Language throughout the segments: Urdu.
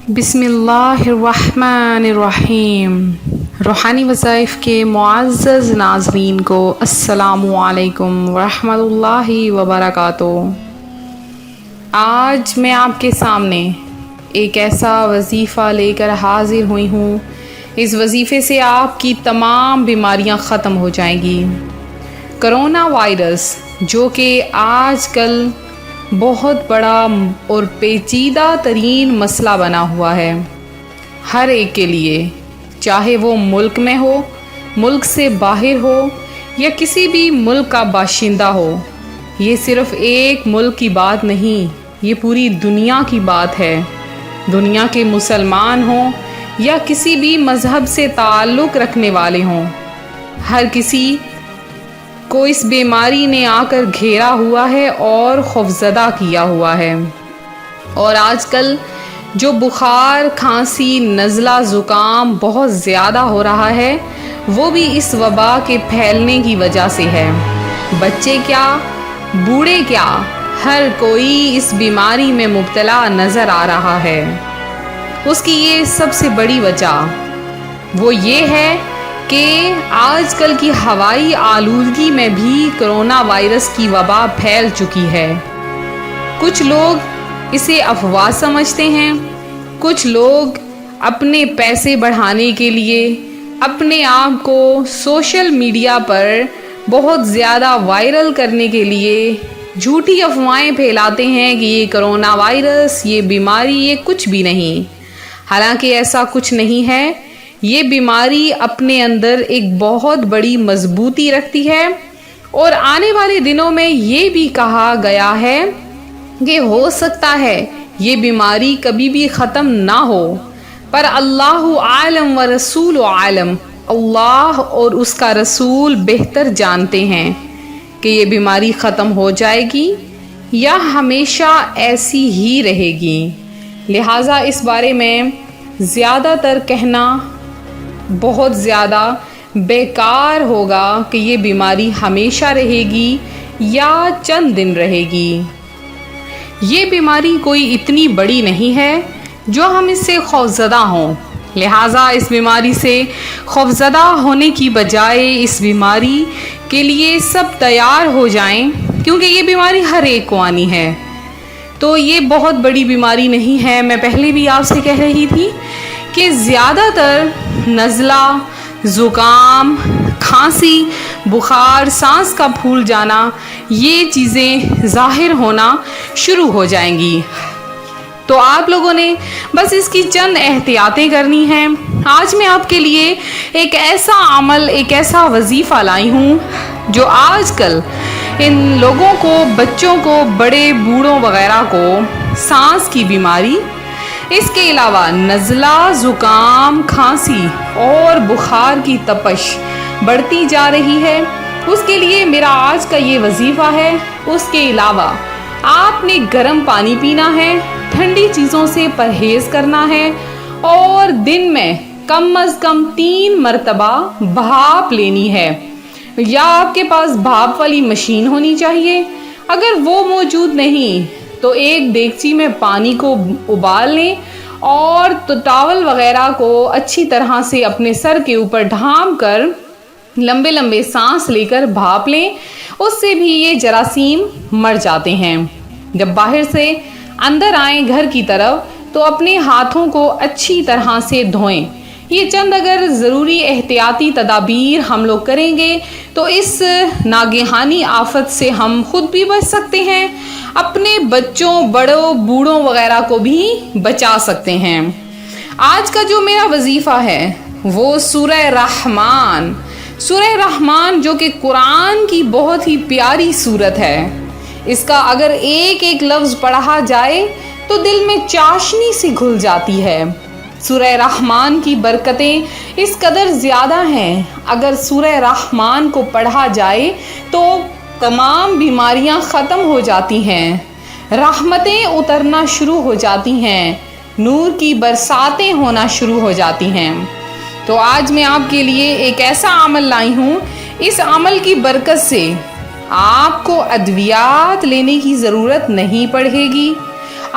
بسم اللہ الرحمن الرحیم۔ روحانی وظائف کے معزز ناظرین کو السلام علیکم ورحمۃ اللہ وبرکاتہ۔ آج میں آپ کے سامنے ایک ایسا وظیفہ لے کر حاضر ہوئی ہوں، اس وظیفے سے آپ کی تمام بیماریاں ختم ہو جائیں گی۔ کرونا وائرس جو کہ آج کل بہت بڑا اور پیچیدہ ترین مسئلہ بنا ہوا ہے ہر ایک کے لیے، چاہے وہ ملک میں ہو، ملک سے باہر ہو یا کسی بھی ملک کا باشندہ ہو۔ یہ صرف ایک ملک کی بات نہیں، یہ پوری دنیا کی بات ہے۔ دنیا کے مسلمان ہوں یا کسی بھی مذہب سے تعلق رکھنے والے ہوں، ہر کسی کو اس بیماری نے آ کر گھیرا ہوا ہے اور خوفزدہ کیا ہوا ہے۔ اور آج کل جو بخار، کھانسی، نزلہ، زکام بہت زیادہ ہو رہا ہے، وہ بھی اس وبا کے پھیلنے کی وجہ سے ہے۔ بچے کیا، بوڑھے کیا، ہر کوئی اس بیماری میں مبتلا نظر آ رہا ہے۔ اس کی یہ سب سے بڑی وجہ وہ یہ ہے کہ آج کل کی ہوائی آلودگی میں بھی کرونا وائرس کی وبا پھیل چکی ہے۔ کچھ لوگ اسے افواہ سمجھتے ہیں، کچھ لوگ اپنے پیسے بڑھانے کے لیے اپنے آپ کو سوشل میڈیا پر بہت زیادہ وائرل کرنے کے لیے جھوٹی افواہیں پھیلاتے ہیں کہ یہ کرونا وائرس، یہ بیماری، یہ کچھ بھی نہیں۔ حالانکہ ایسا کچھ نہیں ہے۔ یہ بیماری اپنے اندر ایک بہت بڑی مضبوطی رکھتی ہے، اور آنے والے دنوں میں یہ بھی کہا گیا ہے کہ ہو سکتا ہے یہ بیماری کبھی بھی ختم نہ ہو، پر اللہ عالم و رسول عالم، اللہ اور اس کا رسول بہتر جانتے ہیں کہ یہ بیماری ختم ہو جائے گی یا ہمیشہ ایسی ہی رہے گی۔ لہٰذا اس بارے میں زیادہ تر کہنا بہت زیادہ بیکار ہوگا کہ یہ بیماری ہمیشہ رہے گی یا چند دن رہے گی۔ یہ بیماری کوئی اتنی بڑی نہیں ہے جو ہم اس سے خوفزدہ ہوں۔ لہٰذا اس بیماری سے خوفزدہ ہونے کی بجائے اس بیماری کے لیے سب تیار ہو جائیں، کیونکہ یہ بیماری ہر ایک کو آنی ہے۔ تو یہ بہت بڑی بیماری نہیں ہے۔ میں پہلے بھی آپ سے کہہ رہی تھی کہ زیادہ تر نزلہ، زکام، کھانسی، بخار، سانس کا پھول جانا، یہ چیزیں ظاہر ہونا شروع ہو جائیں گی۔ تو آپ لوگوں نے بس اس کی چند احتیاطیں کرنی ہیں۔ آج میں آپ کے لیے ایک ایسا عمل، ایک ایسا وظیفہ لائی ہوں جو آج کل ان لوگوں کو، بچوں کو، بڑے بوڑھوں وغیرہ کو سانس کی بیماری، اس کے علاوہ نزلہ، زکام، کھانسی اور بخار کی تپش بڑھتی جا رہی ہے، اس کے لیے میرا آج کا یہ وظیفہ ہے۔ اس کے علاوہ آپ نے گرم پانی پینا ہے، ٹھنڈی چیزوں سے پرہیز کرنا ہے، اور دن میں کم از کم 3 مرتبہ بھاپ لینی ہے، یا آپ کے پاس بھاپ والی مشین ہونی چاہیے۔ اگر وہ موجود نہیں تو ایک دیگچی میں پانی کو ابال لیں اور ٹاول وغیرہ کو اچھی طرح سے اپنے سر کے اوپر ڈھانپ کر لمبے لمبے سانس لے کر بھاپ لیں۔ اس سے بھی یہ جراثیم مر جاتے ہیں۔ جب باہر سے اندر آئیں گھر کی طرف تو اپنے ہاتھوں کو اچھی طرح سے دھوئیں۔ یہ چند اگر ضروری احتیاطی تدابیر ہم لوگ کریں گے تو اس ناگہانی آفت سے ہم خود بھی بچ سکتے ہیں، اپنے بچوں، بڑوں، بوڑھوں وغیرہ کو بھی بچا سکتے ہیں۔ آج کا جو میرا وظیفہ ہے وہ سورہ رحمان، سورہ رحمان جو کہ قرآن کی بہت ہی پیاری سورت ہے۔ اس کا اگر ایک ایک لفظ پڑھا جائے تو دل میں چاشنی سی گھل جاتی ہے۔ سورہ رحمان کی برکتیں اس قدر زیادہ ہیں، اگر سورہ رحمان کو پڑھا جائے تو تمام بیماریاں ختم ہو جاتی ہیں، رحمتیں اترنا شروع ہو جاتی ہیں، نور کی برساتیں ہونا شروع ہو جاتی ہیں۔ تو آج میں آپ کے لیے ایک ایسا عمل لائی ہوں، اس عمل کی برکت سے آپ کو ادویات لینے کی ضرورت نہیں پڑے گی،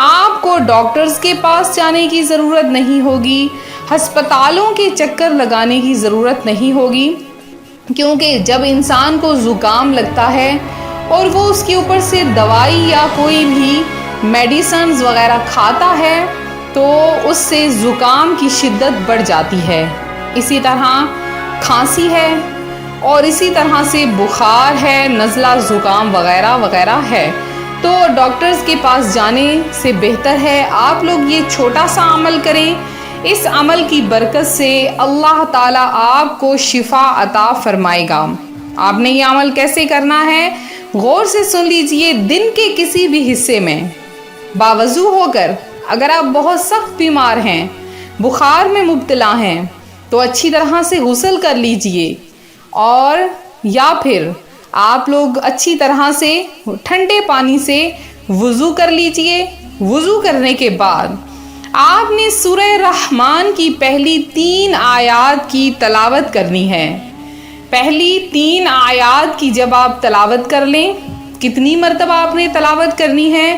آپ کو ڈاکٹرز کے پاس جانے کی ضرورت نہیں ہوگی، ہسپتالوں کے چکر لگانے کی ضرورت نہیں ہوگی، کیونکہ جب انسان کو زکام لگتا ہے اور وہ اس کے اوپر سے دوائی یا کوئی بھی میڈیسنز وغیرہ کھاتا ہے تو اس سے زکام کی شدت بڑھ جاتی ہے۔ اسی طرح کھانسی ہے اور اسی طرح سے بخار ہے، نزلہ زکام وغیرہ وغیرہ ہے، تو ڈاکٹرز کے پاس جانے سے بہتر ہے آپ لوگ یہ چھوٹا سا عمل کریں۔ اس عمل کی برکت سے اللہ تعالیٰ آپ کو شفا عطا فرمائے گا۔ آپ نے یہ عمل کیسے کرنا ہے غور سے سن لیجئے۔ دن کے کسی بھی حصے میں باوضو ہو کر، اگر آپ بہت سخت بیمار ہیں، بخار میں مبتلا ہیں، تو اچھی طرح سے غسل کر لیجئے، اور یا پھر آپ لوگ اچھی طرح سے ٹھنڈے پانی سے وضو کر لیجئے۔ وضو کرنے کے بعد آپ نے سورہ رحمان کی پہلی 3 آیات کی تلاوت کرنی ہے۔ پہلی 3 آیات کی جب آپ تلاوت کر لیں، کتنی مرتبہ آپ نے تلاوت کرنی ہے؟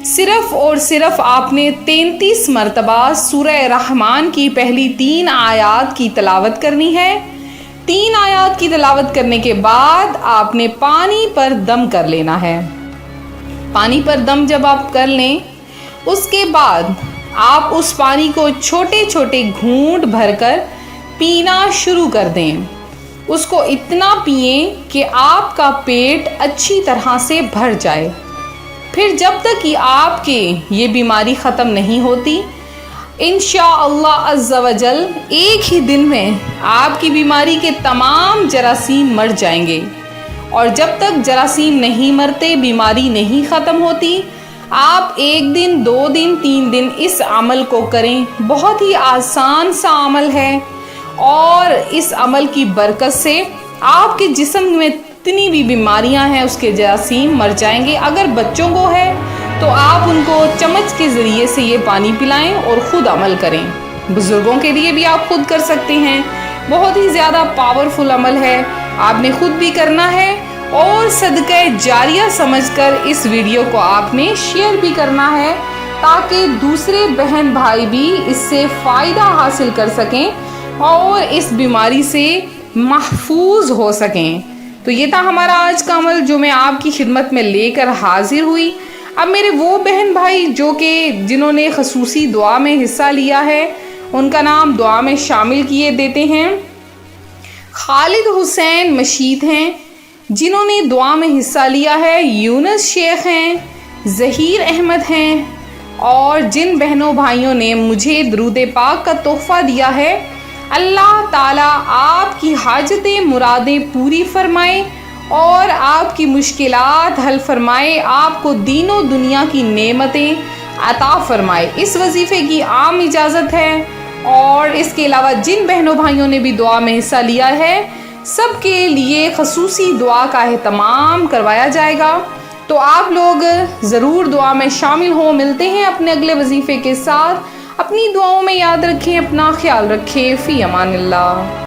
صرف اور صرف آپ نے 33 مرتبہ سورہ رحمان کی پہلی 3 آیات کی تلاوت کرنی ہے۔ 3 آیات کی تلاوت کرنے کے بعد آپ نے پانی پر دم کر لینا ہے۔ پانی پر دم جب آپ کر لیں، اس کے بعد آپ اس پانی کو چھوٹے چھوٹے گھونٹ بھر کر پینا شروع کر دیں۔ اس کو اتنا پئیں کہ آپ کا پیٹ اچھی طرح سے بھر جائے۔ پھر جب تک کہ آپ کے یہ بیماری ختم نہیں ہوتی، انشاءاللہ عز و جل ایک ہی دن میں آپ کی بیماری کے تمام جراثیم مر جائیں گے۔ اور جب تک جراثیم نہیں مرتے، بیماری نہیں ختم ہوتی، آپ 1 دن 2 دن 3 دن اس عمل کو کریں۔ بہت ہی آسان سا عمل ہے، اور اس عمل کی برکت سے آپ کے جسم میں جتنی بھی بیماریاں ہیں اس کے جراثیم مر جائیں گے۔ اگر بچوں کو ہے تو آپ ان کو چمچ کے ذریعے سے یہ پانی پلائیں اور خود عمل کریں۔ بزرگوں کے لیے بھی آپ خود کر سکتے ہیں۔ بہت ہی زیادہ پاورفل عمل ہے، آپ نے خود بھی کرنا ہے، اور صدقہ جاریہ سمجھ کر اس ویڈیو کو آپ نے شیئر بھی کرنا ہے، تاکہ دوسرے بہن بھائی بھی اس سے فائدہ حاصل کر سکیں اور اس بیماری سے محفوظ ہو سکیں۔ تو یہ تھا ہمارا آج کا عمل جو میں آپ کی خدمت میں لے کر حاضر ہوئی۔ اب میرے وہ بہن بھائی جنہوں نے خصوصی دعا میں حصہ لیا ہے، ان کا نام دعا میں شامل کیے دیتے ہیں۔ خالد حسین مشید ہیں جنہوں نے دعا میں حصہ لیا ہے، یونس شیخ ہیں، ظہیر احمد ہیں، اور جن بہنوں بھائیوں نے مجھے درود پاک کا تحفہ دیا ہے، اللہ تعالیٰ آپ کی حاجتیں مرادیں پوری فرمائے اور آپ کی مشکلات حل فرمائے، آپ کو دین و دنیا کی نعمتیں عطا فرمائے۔ اس وظیفے کی عام اجازت ہے، اور اس کے علاوہ جن بہنوں بھائیوں نے بھی دعا میں حصہ لیا ہے، سب کے لیے خصوصی دعا کا اہتمام کروایا جائے گا۔ تو آپ لوگ ضرور دعا میں شامل ہوں۔ ملتے ہیں اپنے اگلے وظیفے کے ساتھ۔ اپنی دعاؤں میں یاد رکھیں، اپنا خیال رکھیں۔ فی امان اللہ۔